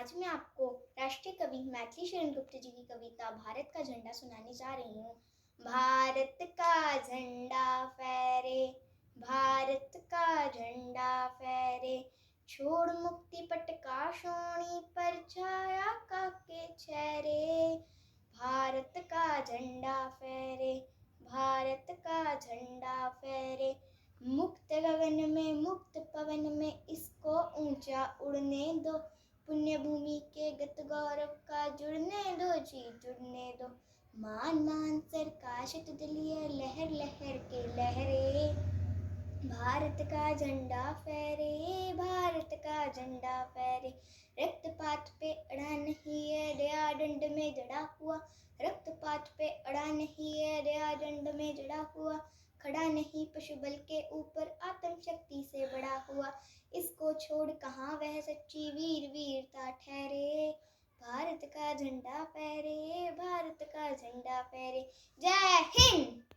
आज मैं आपको राष्ट्रीय कवि मैथिली शरण गुप्त जी की कविता भारत का झंडा सुनाने जा रही हूँ। भारत का झंडा फहरे, भारत का झंडा फहरे, छोड़ मुक्ति पट का शोणी पर छाया काके चेहरे। भारत का झंडा फहरे, भारत का झंडा फहरे, मुक्त गगन में मुक्त पवन में इसको ऊंचा उड़ने दो। पुण्य भूमि के गत गौरव का जुड़ने दो जी, जुड़ने दो। मान मान सर का शत लिए लहर लहर के लहरे। भारत का झंडा फहरे, भारत का झंडा फहरे, रक्तपात पे अड़ा नहीं है दया दंड में जड़ा हुआ। रक्तपात पे अड़ा नहीं है दया दंड में जड़ा हुआ। खड़ा नहीं पशु बल के ऊपर आत्म शक्ति से बड़ा हुआ। इसको छोड़ कहाँ वह सच्ची वीर वीरता ठहरे। भारत का झंडा फहरे, भारत का झंडा फहरे। जय हिंद।